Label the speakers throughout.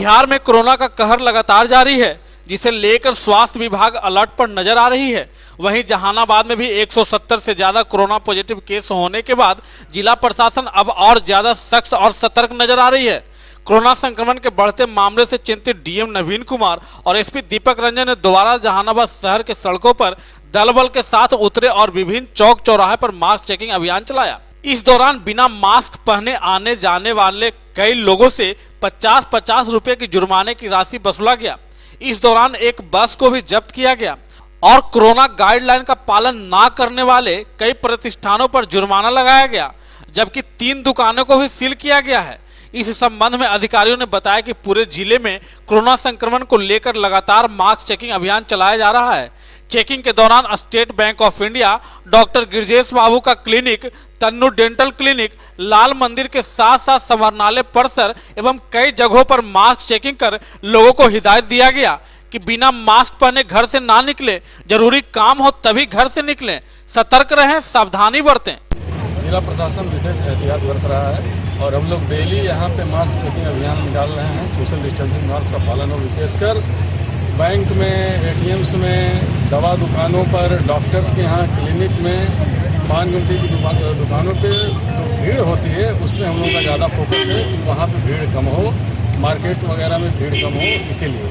Speaker 1: बिहार में कोरोना का कहर लगातार जारी है, जिसे लेकर स्वास्थ्य विभाग अलर्ट पर नजर आ रही है। वहीं जहानाबाद में भी 170 से ज्यादा कोरोना पॉजिटिव केस होने के बाद जिला प्रशासन अब और ज्यादा सख्त और सतर्क नजर आ रही है। कोरोना संक्रमण के बढ़ते मामले से चिंतित डीएम नवीन कुमार और एसपी दीपक रंजन ने दोबारा जहानाबाद शहर के सड़कों पर दल बल के साथ उतरे और विभिन्न चौक चौराहे पर मास्क चेकिंग अभियान चलाया। इस दौरान बिना मास्क पहने आने जाने वाले कई लोगों से 50-50 रुपए की जुर्माने की राशि वसूला गया। इस दौरान एक बस को भी जब्त किया गया और कोरोना गाइडलाइन का पालन न करने वाले कई प्रतिष्ठानों पर जुर्माना लगाया गया, जबकि 3 दुकानों को भी सील किया गया है। इस संबंध में अधिकारियों ने बताया कि पूरे जिले में कोरोना संक्रमण को लेकर लगातार मास्क चेकिंग अभियान चलाया जा रहा है। चेकिंग के दौरान State Bank of India, doctor Girjesh Babu का clinic, Tannu dental clinic, Lal Mandir के साथ साथ संवरणालय परिसर एवं कई जगहों पर मास्क चेकिंग कर लोगों को हिदायत दिया गया कि बिना मास्क पहने घर से ना निकले, जरूरी काम हो तभी घर से निकलें, सतर्क रहें, सावधानी बरतें।
Speaker 2: जिला प्रशासन विशेष एहतियात बरत रहा है और हम लोग डेली यहाँ पे मास्क चेकिंग अभियान निकाल रहे हैं। सोशल डिस्टेंसिंग नॉर्म्स का पालन हो, विशेषकर बैंक में, एटीएम्स में, दवा दुकानों पर, डॉक्टर के यहाँ क्लिनिक में, पान गुमटी की दुकानों पे जो भीड़ होती है उसमें हम लोग का ज़्यादा फोकस है कि वहाँ पे भीड़ कम हो, मार्केट वगैरह में भीड़ कम हो, इसीलिए।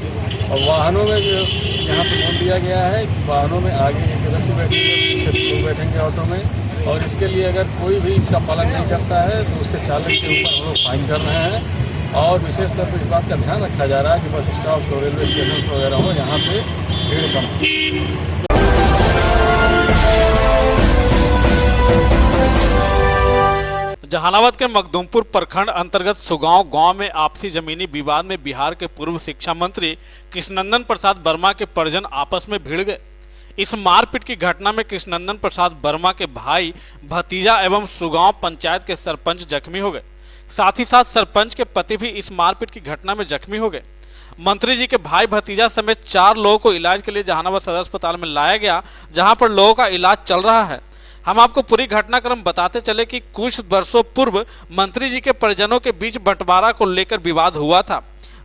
Speaker 2: और वाहनों में यहाँ पे बोल दिया गया है कि वाहनों में आगे एक व्यक्ति बैठेंगे, पीछे लोग बैठेंगे ऑटो में, और इसके लिए अगर कोई भी इसका पालन नहीं करता है तो उसके चालक के ऊपर हम लोग फाइन कर रहे हैं। और विशेषकर तो इस बात का ध्यान रखा जा रहा है कि बस स्टॉप और रेलवे स्टेशन वगैरह हो, यहाँ पे भीड़ कम हो।
Speaker 1: जहानाबाद के मखदूमपुर प्रखंड अंतर्गत सुगांव गांव में आपसी जमीनी विवाद में बिहार के पूर्व शिक्षा मंत्री कृष्णनंदन प्रसाद वर्मा के परिजन आपस में भिड़ गए। इस मारपीट की घटना में कृष्णनंदन प्रसाद वर्मा के भाई, भतीजा एवं सुगांव पंचायत के सरपंच जख्मी हो गए। साथ ही साथ सरपंच के पति भी इस मारपीट की घटना में जख्मी हो गए। मंत्री जी के भाई भतीजा समेत 4 लोगों को इलाज के लिए जहानाबाद सदर अस्पताल में लाया गया, जहां पर लोगों का इलाज चल रहा है। हम आपको पूरी घटनाक्रम बताते चले कि कुछ वर्षों पूर्व मंत्री जी के परिजनों के बीच बंटवारा को लेकर विवाद हुआ था।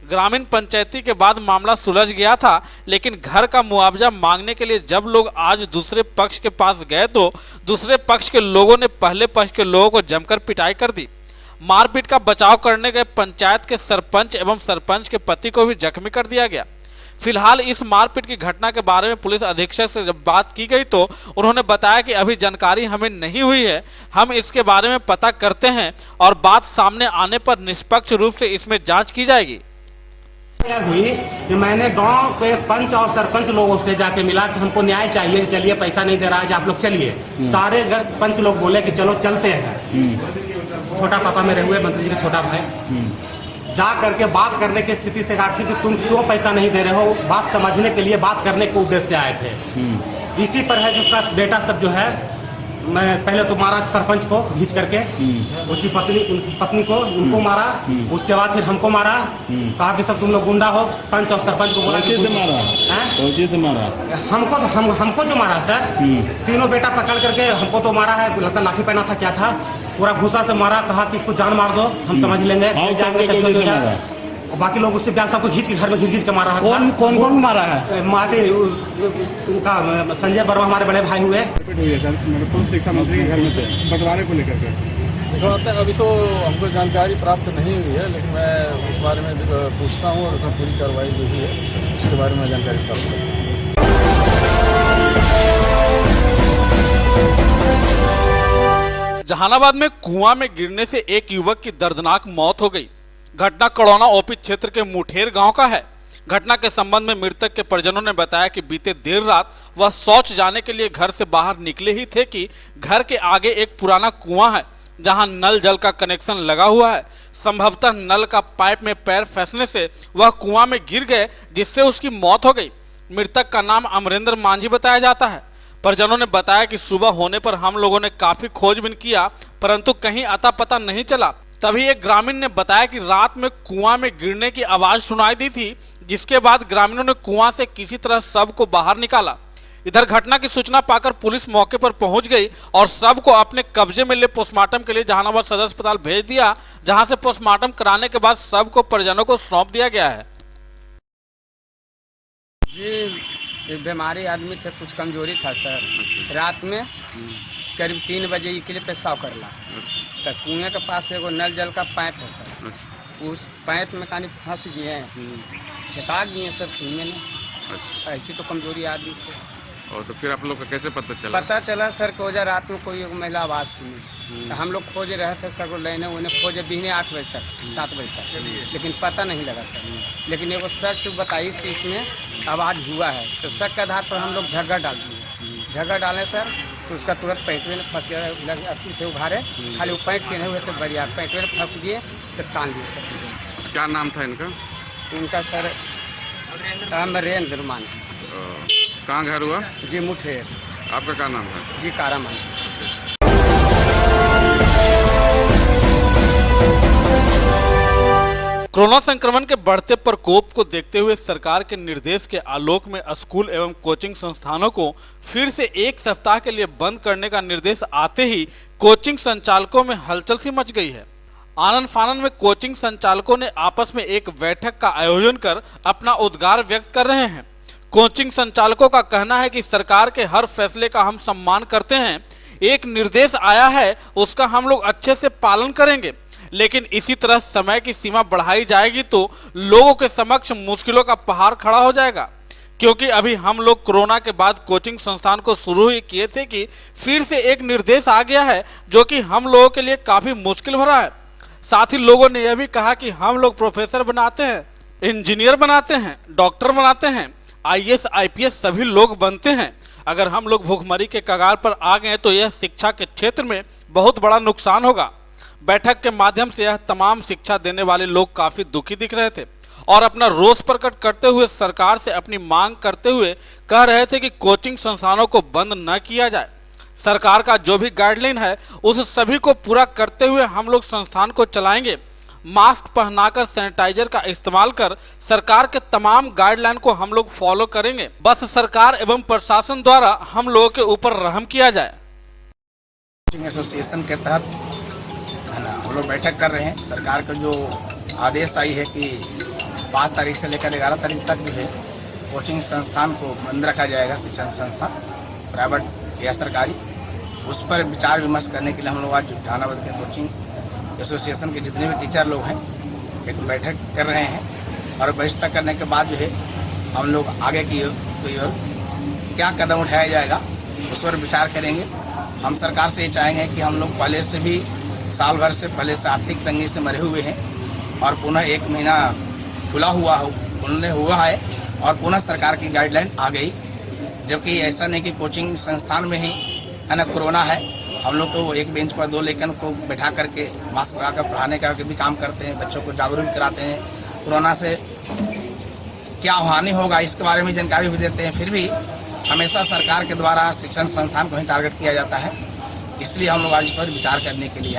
Speaker 1: ग्रामीण पंचायती के बाद मामला सुलझ गया था, लेकिन घर का मुआवजा मांगने के लिए जब लोग आज दूसरे पक्ष के पास गए तो दूसरे पक्ष के लोगों ने पहले पक्ष के लोगों को जमकर पिटाई कर दी। मारपीट का बचाव करने गए पंचायत के सरपंच एवं सरपंच के पति को भी जख्मी कर दिया गया। फिलहाल इस मारपीट की घटना के बारे में पुलिस अधीक्षक से जब बात की गई तो उन्होंने बताया कि अभी जानकारी हमें नहीं हुई है, हम इसके बारे में पता करते हैं और बात सामने आने पर निष्पक्ष रूप से इसमें जांच की जाएगी।
Speaker 3: हुई कि मैंने गांव के पंच और सरपंच लोगों से जाके मिला कि हमको न्याय चाहिए, चलिए पैसा नहीं दे रहा है, आप लोग चलिए। सारे पंच लोग बोले कि चलो चलते हैं। छोटा पापा मेरे हुए, मंत्री जी का छोटा भाई, जा करके बात करने की स्थिति से आखिर कि तुम क्यों पैसा नहीं दे रहे हो, बात समझने के लिए, बात करने के उद्देश्य से आए थे। इसी पर है जिसका बेटा सब जो है, मैं पहले तो मारा सरपंच को घींच करके, उसकी पत्नी को उनको मारा, उसके बाद फिर हमको मारा, कहा कि सब तुम लोग गुंडा हो। पंच और सरपंच को बोला कि मारा हमको जो मारा सर, तीनों बेटा पकड़ करके हमको तो मारा है, लगता लाठी पहना था क्या था, पूरा घुसा से मारा, कहा कि इसको जान मार दो, हम समझ लेंगे। और बाकी लोग उससे ब्याह सबको घींच के घर में घींच के मारा है। कौन मारा है? मारे उनका संजय वर्मा, हमारे बड़े भाई हुए।
Speaker 2: शिक्षा मंत्री के घर में थे बंटवारे को लेकर के। अभी तो हमको जानकारी प्राप्त नहीं हुई है, लेकिन मैं उस बारे में पूछता हूँ और उसमें पूरी कार्रवाई जो हुई है उसके बारे में जानकारी प्राप्त करूँगा।
Speaker 1: जहानाबाद में कुआं में गिरने से एक युवक की दर्दनाक मौत हो गई। घटना कड़ौना ओपी क्षेत्र के मुठेर गांव का है। घटना के संबंध में मृतक के परिजनों ने बताया कि बीते देर रात वह शौच जाने के लिए घर से बाहर निकले ही थे कि घर के आगे एक पुराना कुआं है, जहां नल जल का कनेक्शन लगा हुआ है। संभवतः नल का पाइप में पैर फंसने से वह कुआं में गिर गए, जिससे उसकी मौत हो गई। मृतक का नाम अमरेंद्र मांझी बताया जाता है। परिजनों ने बताया कि सुबह होने पर हम लोगों ने काफी खोजबीन किया, परंतु कहीं अता पता नहीं चला। तभी एक ग्रामीण ने बताया कि रात में कुआं में गिरने की आवाज सुनाई दी थी, जिसके बाद ग्रामीणों ने कुआं से किसी तरह शव को बाहर निकाला। इधर घटना की सूचना पाकर पुलिस मौके पर पहुंच गई और शव को अपने कब्जे में ले पोस्टमार्टम के लिए जहानाबाद सदर अस्पताल भेज दिया, जहां से पोस्टमार्टम कराने के बाद शव को परिजनों को सौंप दिया गया है।
Speaker 4: जी बीमारी आदमी थे, कुछ कमजोरी था सर। रात में करीब 3 बजे के लिए पेशाब करला, तो कुएं के पास एगो नल जल का पाइप है सर, उस पाइप में कहानी फंस गए हैं, फेंका दिए सर कुएं में। ऐसी तो कमजोरी आदमी थे।
Speaker 5: और तो फिर आप लोग का कैसे पता चला?
Speaker 4: पता चला सर को रात में कोई एक महिला आवाज सुनी, तो हम लोग खोज रहे थे सर को, लेने उन्हें खोजे बिहने 8 बजे तक 7 बजे तक, लेकिन पता नहीं लगा सर। लेकिन एगो शक बताई थी इसमें आवाज हुआ है, तो शक के आधार पर हम लोग झगड़ा डाल दिए। झगड़ा डाले सर तो उसका तुरंत पैंटवे में फंस गया, अच्छी से उभारे, खाली वो पैंट पहने हुए थे बढ़िया, पैंटवे में फंस गए तो तान दिए सर।
Speaker 5: क्या नाम था इनका?
Speaker 4: इनका सर अमरेंद्र मान।
Speaker 5: कहाँ घर हुआ?
Speaker 4: जी मुठेर।
Speaker 5: आपका क्या नाम है?
Speaker 4: जी कारामान।
Speaker 1: कोरोना संक्रमण के बढ़ते प्रकोप को देखते हुए सरकार के निर्देश के आलोक में स्कूल एवं कोचिंग संस्थानों को फिर से 1 सप्ताह के लिए बंद करने का निर्देश आते ही कोचिंग संचालकों में हलचल सी मच गई है। आनन फानन में कोचिंग संचालकों ने आपस में एक बैठक का आयोजन कर अपना उद्गार व्यक्त कर रहे हैं। कोचिंग संचालकों का कहना है कि सरकार के हर फैसले का हम सम्मान करते हैं, एक निर्देश आया है उसका हम लोग अच्छे से पालन करेंगे, लेकिन इसी तरह समय की सीमा बढ़ाई जाएगी तो लोगों के समक्ष मुश्किलों का पहाड़ खड़ा हो जाएगा। क्योंकि अभी हम लोग कोरोना के बाद कोचिंग संस्थान को शुरू ही किए थे कि फिर से एक निर्देश आ गया है जो कि हम लोगों के लिए काफी मुश्किल भरा है। साथ ही लोगों ने यह भी कहा कि हम लोग प्रोफेसर बनाते हैं, इंजीनियर बनाते हैं, डॉक्टर बनाते हैं, IAS IPS सभी लोग बनते हैं। अगर हम लोग भूखमरी के कगार पर आ गए तो यह शिक्षा के क्षेत्र में बहुत बड़ा नुकसान होगा। बैठक के माध्यम से यह तमाम शिक्षा देने वाले लोग काफी दुखी दिख रहे थे और अपना रोष प्रकट करते हुए सरकार से अपनी मांग करते हुए कह रहे थे कि कोचिंग संस्थानों को बंद न किया जाए। सरकार का जो भी गाइडलाइन है उस सभी को पूरा करते हुए हम लोग संस्थान को चलाएंगे। मास्क पहनाकर, सैनिटाइजर का इस्तेमाल कर सरकार के तमाम गाइडलाइन को हम लोग फॉलो करेंगे। बस सरकार एवं प्रशासन द्वारा हम लोगों के ऊपर रहम किया जाए।
Speaker 6: एसोसिएशन के तहत हम लोग बैठक कर रहे हैं। सरकार का जो आदेश आई है कि 5 तारीख से लेकर 11 तारीख तक जो है कोचिंग संस्थान को बंद रखा जाएगा, शिक्षण संस्थान प्राइवेट या सरकारी, उस पर विचार विमर्श करने के लिए हम लोग आज जहानाबाद के कोचिंग एसोसिएशन के जितने भी टीचर लोग हैं एक बैठक कर रहे हैं और बैठक करने के बाद जो है हम लोग आगे की ओर क्या कदम उठाया जाएगा उस पर विचार करेंगे। हम सरकार से ये चाहेंगे कि हम लोग पहले से भी साल भर से पहले से आर्थिक तंगी से मरे हुए हैं और पुनः 1 महीना खुला हुआ है और पुनः सरकार की गाइडलाइन आ गई, जबकि ऐसा नहीं कि कोचिंग संस्थान में ही है ना कोरोना है। हम लोग तो एक बेंच पर 2 लेखन को बैठा करके मास्क लगाकर पढ़ाने का भी काम करते हैं, बच्चों को जागरूक कराते हैं, कोरोना से क्या हानि होगा इसके बारे में जानकारी भी देते हैं। फिर भी हमेशा सरकार के द्वारा शिक्षण संस्थान को ही टारगेट किया जाता है, इसलिए हम लोग आज इस पर विचार करने के लिए